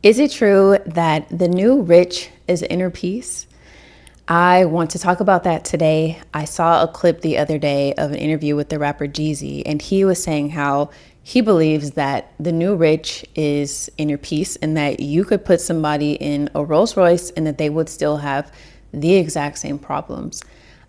Is it true that the new rich is inner peace? I want to talk about that today. I saw a clip the other day of an interview with the rapper Jeezy, and he was saying how he believes that the new rich is inner peace and that you could put somebody in a Rolls Royce and that they would still have the exact same problems.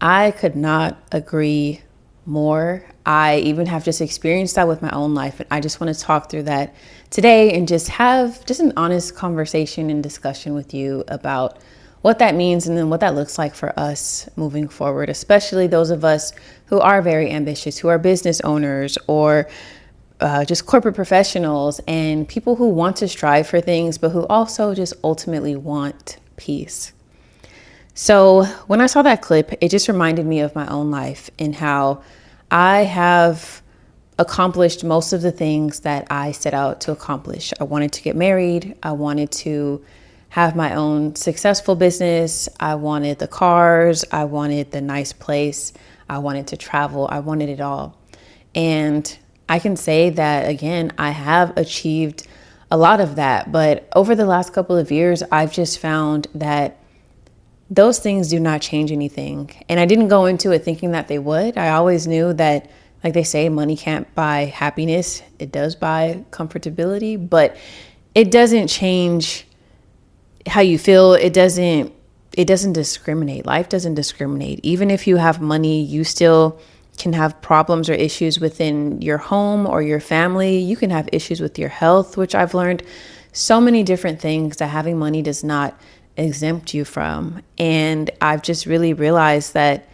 I could not agree more. I even have just experienced that with my own life. And I just want to talk through that today and just have just an honest conversation and discussion with you about what that means and then what that looks like for us moving forward, especially those of us who are very ambitious, who are business owners or just corporate professionals and people who want to strive for things, but who also just ultimately want peace. So when I saw that clip, it just reminded me of my own life and how I have accomplished most of the things that I set out to accomplish. I wanted to get married. I wanted to have my own successful business. I wanted the cars. I wanted the nice place. I wanted to travel. I wanted it all. And I can say that, again, I have achieved a lot of that. But over the last couple of years, I've just found that those things do not change anything. And I didn't go into it thinking that they would. I always knew that, like they say, money can't buy happiness. It does buy comfortability, but it doesn't change how you feel. It doesn't discriminate. Life doesn't discriminate. Even if you have money, you still can have problems or issues within your home or your family. You can have issues with your health, which I've learned so many different things that having money does not exempt you from. And I've just really realized that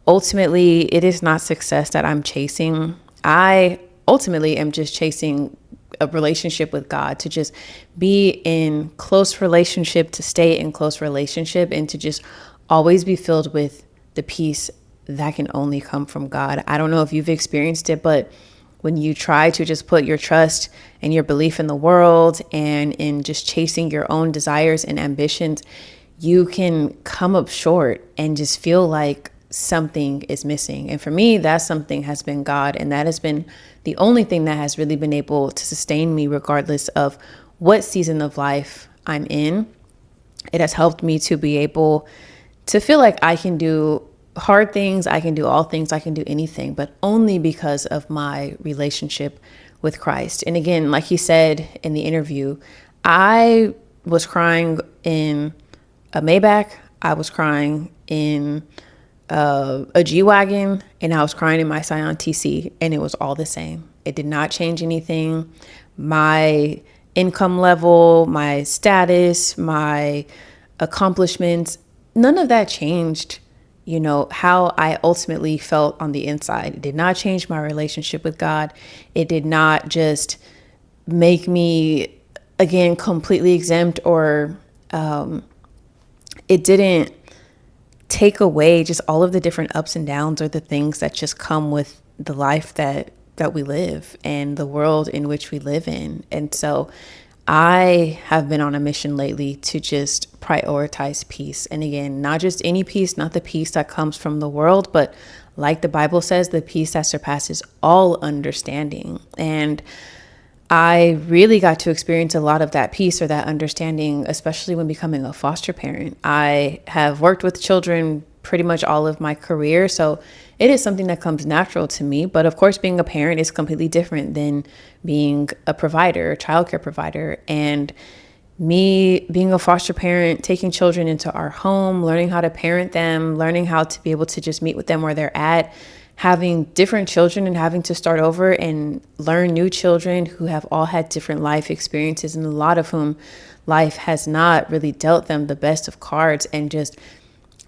ultimately it is not success that I'm chasing. I ultimately am just chasing a relationship with God, to just be in close relationship, to stay in close relationship, and to just always be filled with the peace that can only come from God. I don't know if you've experienced it, but when you try to just put your trust and your belief in the world and in just chasing your own desires and ambitions, you can come up short and just feel like something is missing. And for me, that something has been God. And that has been the only thing that has really been able to sustain me regardless of what season of life I'm in. It has helped me to be able to feel like I can do hard things, I can do all things, I can do anything, but only because of my relationship with Christ. And again, like he said in the interview, I was crying in a Maybach, I was crying in a G-Wagon, and I was crying in my Scion TC, and it was all the same. It did not change anything. My income level, my status, my accomplishments, none of that changed, how I ultimately felt on the inside. It did not change my relationship with God. It did not just make me, again, completely exempt, or it didn't take away just all of the different ups and downs or the things that just come with the life that we live and the world in which we live in. And so I have been on a mission lately to just prioritize peace. And again, not just any peace, not the peace that comes from the world, but like the Bible says, the peace that surpasses all understanding. And I really got to experience a lot of that peace or that understanding, especially when becoming a foster parent. I have worked with children pretty much all of my career, so it is something that comes natural to me. But of course, being a parent is completely different than being a provider, a childcare provider. And me being a foster parent, taking children into our home, learning how to parent them, learning how to be able to just meet with them where they're at, having different children and having to start over and learn new children who have all had different life experiences, and a lot of whom life has not really dealt them the best of cards, and just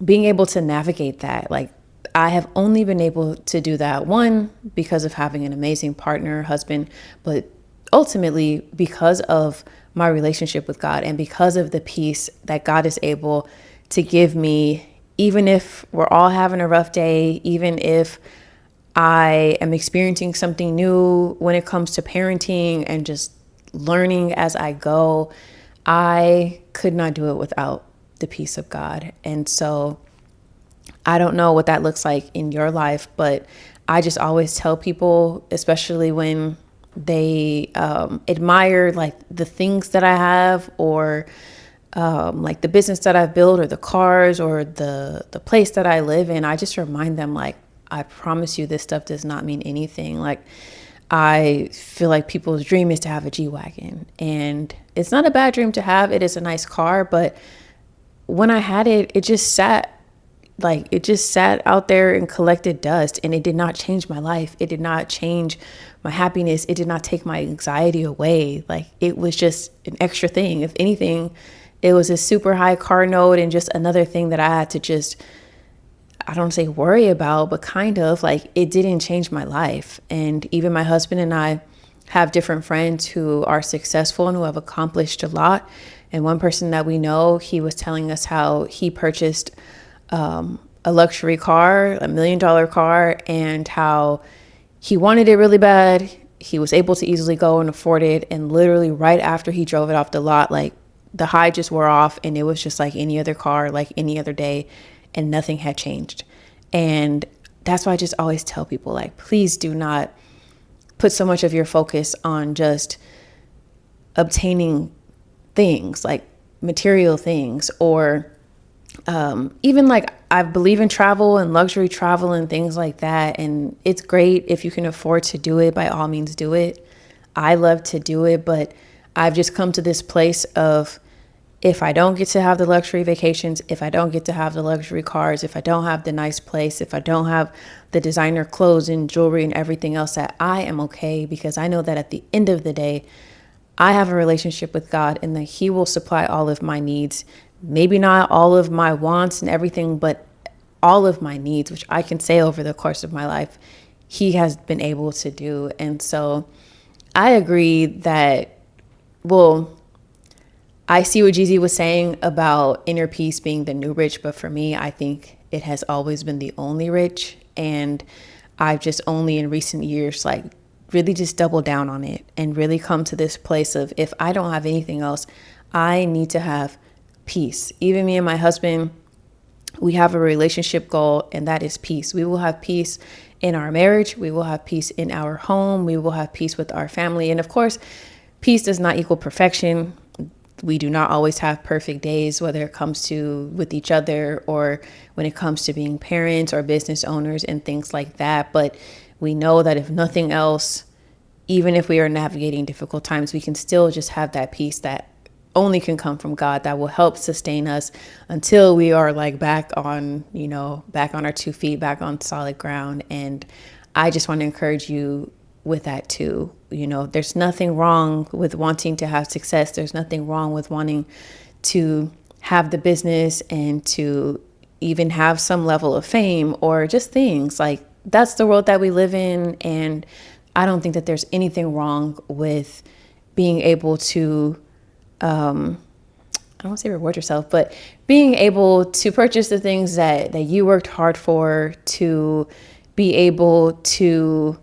being able to navigate that. Like, I have only been able to do that, one, because of having an amazing partner, husband, but ultimately because of my relationship with God and because of the peace that God is able to give me, even if we're all having a rough day, even if I am experiencing something new when it comes to parenting and just learning as I go. I could not do it without the peace of God. And so I don't know what that looks like in your life, but I just always tell people, especially when They admire like the things that I have, or like the business that I've built, or the cars, or the place that I live in. I just remind them, like, I promise you this stuff does not mean anything. Like, I feel like people's dream is to have a G-Wagon, and it's not a bad dream to have. It is a nice car, but when I had it, it just sat out there and collected dust, and it did not change my life. It did not change my happiness. It did not take my anxiety away. Like, it was just an extra thing. If anything, it was a super high car note and just another thing that I had to just, I don't say worry about, but kind of like, it didn't change my life. And even my husband and I have different friends who are successful and who have accomplished a lot. And one person that we know, he was telling us how he purchased a luxury car, $1 million car, and how he wanted it really bad. He was able to easily go and afford it. And literally right after he drove it off the lot, like, the high just wore off, and it was just like any other car, like any other day, and nothing had changed. And that's why I just always tell people, like, please do not put so much of your focus on just obtaining things, like material things, or even like, I believe in travel and luxury travel and things like that. And it's great if you can afford to do it, by all means do it. I love to do it, but I've just come to this place of, if I don't get to have the luxury vacations, if I don't get to have the luxury cars, if I don't have the nice place, if I don't have the designer clothes and jewelry and everything else, that I am okay, because I know that at the end of the day, I have a relationship with God, and that He will supply all of my needs. Maybe not all of my wants and everything, but all of my needs, which I can say over the course of my life, He has been able to do. And so I agree that, well, I see what Jeezy was saying about inner peace being the new rich, but for me, I think it has always been the only rich. And I've just only in recent years, like, really just doubled down on it and really come to this place of, if I don't have anything else, I need to have peace. Even me and my husband, we have a relationship goal, and that is peace. We will have peace in our marriage. We will have peace in our home. We will have peace with our family. And of course, peace does not equal perfection. We do not always have perfect days, whether it comes to with each other, or when it comes to being parents or business owners and things like that. But we know that if nothing else, even if we are navigating difficult times, we can still just have that peace that only can come from God, that will help sustain us until we are like back on our 2 feet, back on solid ground. And I just want to encourage you with that too. There's nothing wrong with wanting to have success. There's nothing wrong with wanting to have the business and to even have some level of fame, or just things like, that's the world that we live in. And I don't think that there's anything wrong with being able to, I don't want to say reward yourself, but being able to purchase the things that you worked hard for, to be able to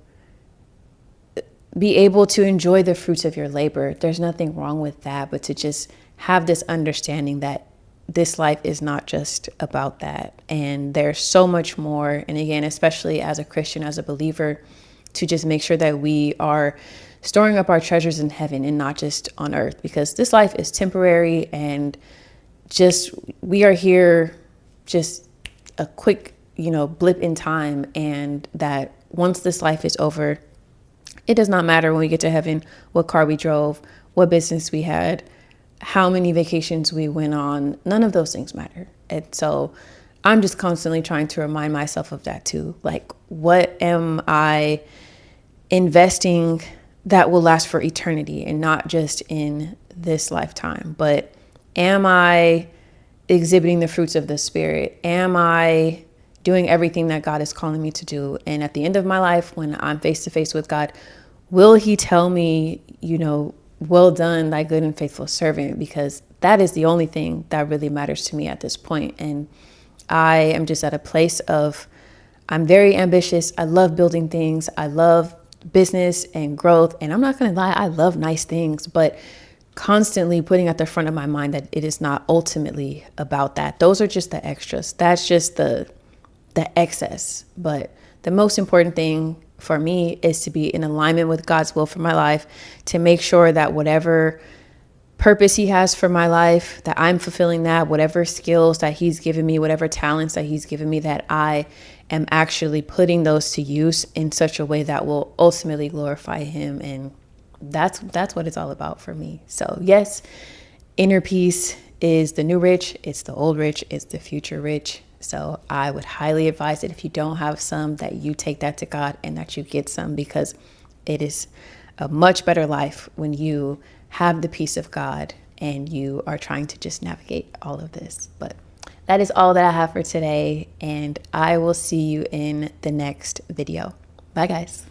enjoy the fruits of your labor. There's nothing wrong with that, but to just have this understanding that this life is not just about that. And there's so much more. And again, especially as a Christian, as a believer, to just make sure that we are storing up our treasures in heaven and not just on earth, because this life is temporary, and just, we are here just a quick, blip in time. And that once this life is over, it does not matter when we get to heaven what car we drove, what business we had, how many vacations we went on. None of those things matter. And so I'm just constantly trying to remind myself of that too. Like, what am I investing that will last for eternity, and not just in this lifetime? But am I exhibiting the fruits of the Spirit? Am I doing everything that God is calling me to do? And at the end of my life, when I'm face to face with God, will He tell me, well done, thy good and faithful servant? Because that is the only thing that really matters to me at this point. And I am just at a place of, I'm very ambitious. I love building things. I love business and growth. And I'm not going to lie, I love nice things, but constantly putting at the front of my mind that it is not ultimately about that. Those are just the extras. That's just the excess. But the most important thing for me is to be in alignment with God's will for my life, to make sure that whatever purpose he has for my life, that I'm fulfilling that, whatever skills that he's given me, whatever talents that he's given me, that I am actually putting those to use in such a way that will ultimately glorify him. And that's what it's all about for me. So yes, inner peace is the new rich, it's the old rich, it's the future rich. So I would highly advise that if you don't have some, that you take that to God and that you get some, because it is a much better life when you have the peace of God and you are trying to just navigate all of this. But that is all that I have for today, and I will see you in the next video. Bye, guys.